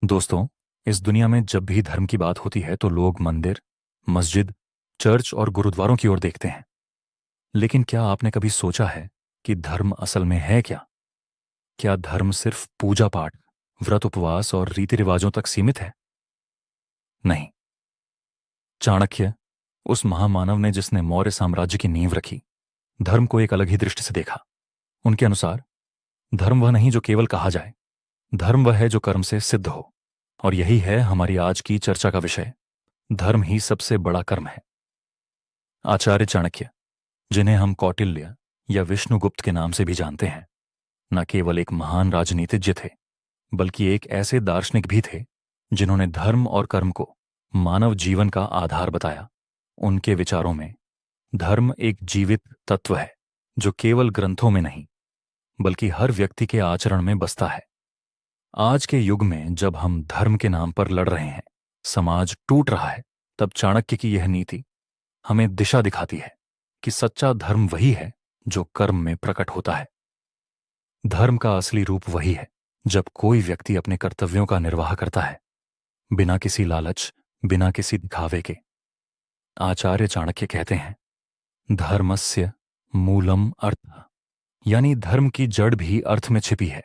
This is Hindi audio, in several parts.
दोस्तों, इस दुनिया में जब भी धर्म की बात होती है तो लोग मंदिर, मस्जिद, चर्च और गुरुद्वारों की ओर देखते हैं। लेकिन क्या आपने कभी सोचा है कि धर्म असल में है क्या? क्या धर्म सिर्फ पूजा पाठ, व्रत उपवास और रीति रिवाजों तक सीमित है? नहीं। चाणक्य, उस महामानव ने जिसने मौर्य साम्राज्य की नींव रखी, धर्म को एक अलग ही दृष्टि से देखा। उनके अनुसार धर्म वह नहीं जो केवल कहा जाए, धर्म वह है जो कर्म से सिद्ध हो। और यही है हमारी आज की चर्चा का विषय। धर्म ही सबसे बड़ा कर्म है। आचार्य चाणक्य, जिन्हें हम कौटिल्य या विष्णुगुप्त के नाम से भी जानते हैं, न केवल एक महान राजनीतिज्ञ थे, बल्कि एक ऐसे दार्शनिक भी थे जिन्होंने धर्म और कर्म को मानव जीवन का आधार बताया। उनके विचारों में धर्म एक जीवित तत्व है जो केवल ग्रंथों में नहीं, बल्कि हर व्यक्ति के आचरण में बसता है। आज के युग में जब हम धर्म के नाम पर लड़ रहे हैं, समाज टूट रहा है, तब चाणक्य की यह नीति हमें दिशा दिखाती है कि सच्चा धर्म वही है जो कर्म में प्रकट होता है। धर्म का असली रूप वही है जब कोई व्यक्ति अपने कर्तव्यों का निर्वाह करता है, बिना किसी लालच, बिना किसी दिखावे के। आचार्य चाणक्य कहते हैं, धर्मस्य मूलम अर्थ, यानी धर्म की जड़ भी अर्थ में छिपी है।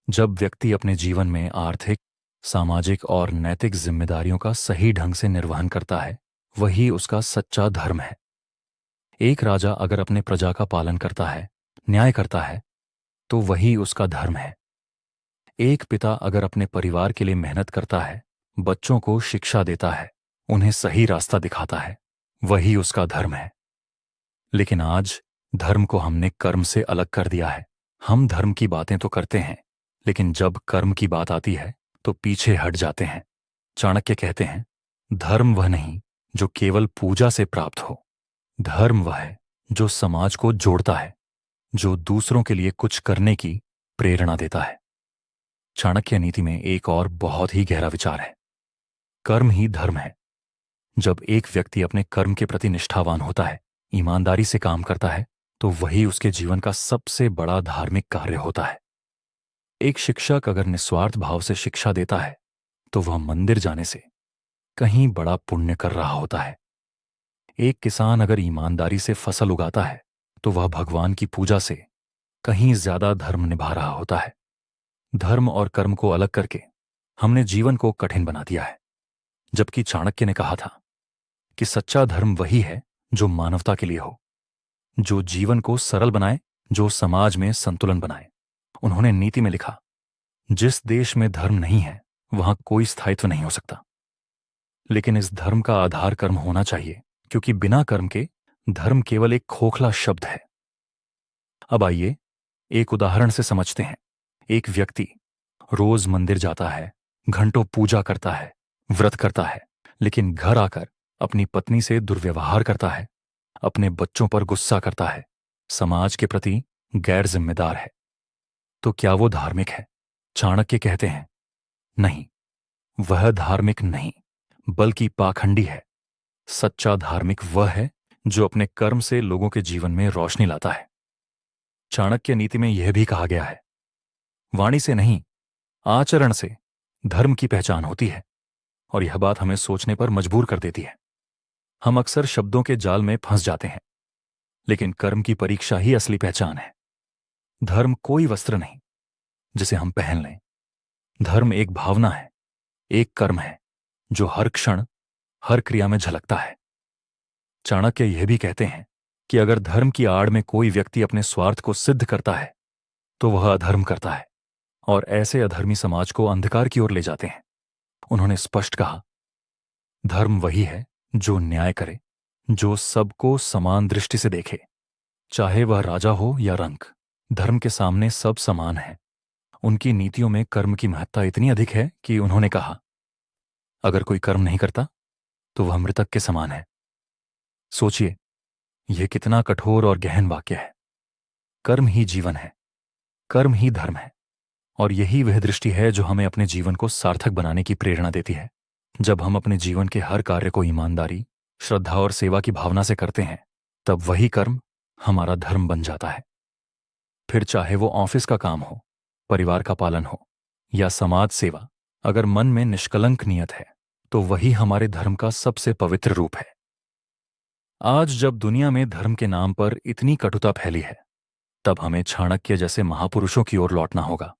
जब व्यक्ति अपने जीवन में आर्थिक, सामाजिक और नैतिक जिम्मेदारियों का सही ढंग से निर्वहन करता है, वही उसका सच्चा धर्म है। एक राजा अगर अपने प्रजा का पालन करता है, न्याय करता है, तो वही उसका धर्म है। एक पिता अगर अपने परिवार के लिए मेहनत करता है, बच्चों को शिक्षा देता है, उन्हें सही रास्ता दिखाता है, वही उसका धर्म है। लेकिन आज धर्म को हमने कर्म से अलग कर दिया है। हम धर्म की बातें तो करते हैं, लेकिन जब कर्म की बात आती है तो पीछे हट जाते हैं। चाणक्य कहते हैं, धर्म वह नहीं जो केवल पूजा से प्राप्त हो, धर्म वह है जो समाज को जोड़ता है, जो दूसरों के लिए कुछ करने की प्रेरणा देता है। चाणक्य नीति में एक और बहुत ही गहरा विचार है, कर्म ही धर्म है। जब एक व्यक्ति अपने कर्म के प्रति निष्ठावान होता है, ईमानदारी से काम करता है, तो वही उसके जीवन का सबसे बड़ा धार्मिक कार्य होता है। एक शिक्षक अगर निस्वार्थ भाव से शिक्षा देता है, तो वह मंदिर जाने से कहीं बड़ा पुण्य कर रहा होता है। एक किसान अगर ईमानदारी से फसल उगाता है, तो वह भगवान की पूजा से कहीं ज्यादा धर्म निभा रहा होता है। धर्म और कर्म को अलग करके हमने जीवन को कठिन बना दिया है, जबकि चाणक्य ने कहा था कि सच्चा धर्म वही है जो मानवता के लिए हो, जो जीवन को सरल बनाए, जो समाज में संतुलन बनाए। उन्होंने नीति में लिखा, जिस देश में धर्म नहीं है वहां कोई स्थायित्व नहीं हो सकता। लेकिन इस धर्म का आधार कर्म होना चाहिए, क्योंकि बिना कर्म के धर्म केवल एक खोखला शब्द है। अब आइए एक उदाहरण से समझते हैं। एक व्यक्ति रोज मंदिर जाता है, घंटों पूजा करता है, व्रत करता है, लेकिन घर आकर अपनी पत्नी से दुर्व्यवहार करता है, अपने बच्चों पर गुस्सा करता है, समाज के प्रति गैर जिम्मेदार है। तो क्या वो धार्मिक है? चाणक्य कहते हैं, नहीं, वह धार्मिक नहीं, बल्कि पाखंडी है। सच्चा धार्मिक वह है जो अपने कर्म से लोगों के जीवन में रोशनी लाता है। चाणक्य नीति में यह भी कहा गया है, वाणी से नहीं, आचरण से धर्म की पहचान होती है। और यह बात हमें सोचने पर मजबूर कर देती है। हम अक्सर शब्दों के जाल में फंस जाते हैं, लेकिन कर्म की परीक्षा ही असली पहचान है। धर्म कोई वस्त्र नहीं जिसे हम पहन लें। धर्म एक भावना है, एक कर्म है जो हर क्षण, हर क्रिया में झलकता है। चाणक्य यह भी कहते हैं कि अगर धर्म की आड़ में कोई व्यक्ति अपने स्वार्थ को सिद्ध करता है, तो वह अधर्म करता है, और ऐसे अधर्मी समाज को अंधकार की ओर ले जाते हैं। उन्होंने स्पष्ट कहा, धर्म वही है जो न्याय करे, जो सबको समान दृष्टि से देखे, चाहे वह राजा हो या रंक। धर्म के सामने सब समान हैं। उनकी नीतियों में कर्म की महत्ता इतनी अधिक है कि उन्होंने कहा, अगर कोई कर्म नहीं करता तो वह मृतक के समान है। सोचिए, यह कितना कठोर और गहन वाक्य है। कर्म ही जीवन है, कर्म ही धर्म है, और यही वह दृष्टि है जो हमें अपने जीवन को सार्थक बनाने की प्रेरणा देती है। जब हम अपने जीवन के हर कार्य को ईमानदारी, श्रद्धा और सेवा की भावना से करते हैं, तब वही कर्म हमारा धर्म बन जाता है। फिर चाहे वो ऑफिस का काम हो, परिवार का पालन हो या समाज सेवा, अगर मन में निष्कलंक नियत है तो वही हमारे धर्म का सबसे पवित्र रूप है। आज जब दुनिया में धर्म के नाम पर इतनी कटुता फैली है, तब हमें चाणक्य जैसे महापुरुषों की ओर लौटना होगा।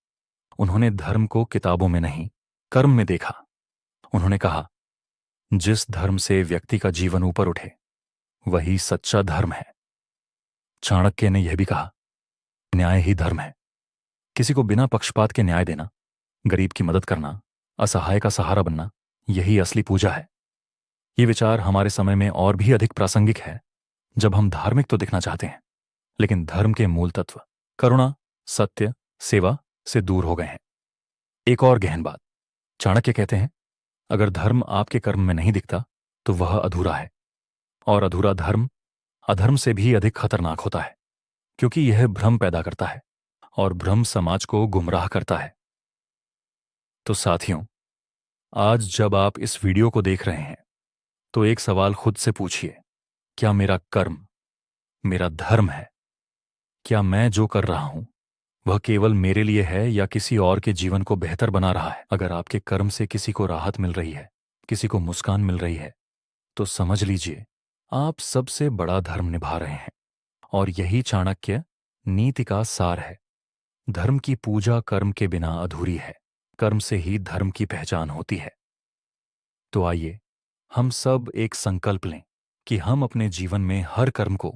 उन्होंने धर्म को किताबों में नहीं, कर्म में देखा। उन्होंने कहा, जिस धर्म से व्यक्ति का जीवन ऊपर उठे वही सच्चा धर्म है। चाणक्य ने यह भी कहा, न्याय ही धर्म है। किसी को बिना पक्षपात के न्याय देना, गरीब की मदद करना, असहाय का सहारा बनना, यही असली पूजा है। ये विचार हमारे समय में और भी अधिक प्रासंगिक है, जब हम धार्मिक तो दिखना चाहते हैं, लेकिन धर्म के मूल तत्व करुणा, सत्य, सेवा से दूर हो गए हैं। एक और गहन बात, चाणक्य कहते हैं, अगर धर्म आपके कर्म में नहीं दिखता तो वह अधूरा है, और अधूरा धर्म अधर्म से भी अधिक खतरनाक होता है, क्योंकि यह भ्रम पैदा करता है, और भ्रम समाज को गुमराह करता है। तो साथियों, आज जब आप इस वीडियो को देख रहे हैं तो एक सवाल खुद से पूछिए, क्या मेरा कर्म मेरा धर्म है? क्या मैं जो कर रहा हूं वह केवल मेरे लिए है या किसी और के जीवन को बेहतर बना रहा है? अगर आपके कर्म से किसी को राहत मिल रही है, किसी को मुस्कान मिल रही है, तो समझ लीजिए आप सबसे बड़ा धर्म निभा रहे हैं। और यही चाणक्य नीति का सार है। धर्म की पूजा कर्म के बिना अधूरी है, कर्म से ही धर्म की पहचान होती है। तो आइए हम सब एक संकल्प लें कि हम अपने जीवन में हर कर्म को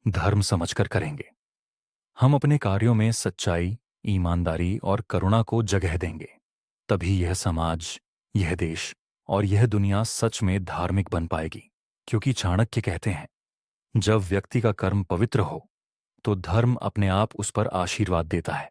धर्म समझकर करेंगे। हम अपने कार्यों में सच्चाई, ईमानदारी और करुणा को जगह देंगे। तभी यह समाज, यह देश और यह दुनिया सच में धार्मिक बन पाएगी। क्योंकि चाणक्य कहते हैं, जब व्यक्ति का कर्म पवित्र हो तो धर्म अपने आप उस पर आशीर्वाद देता है।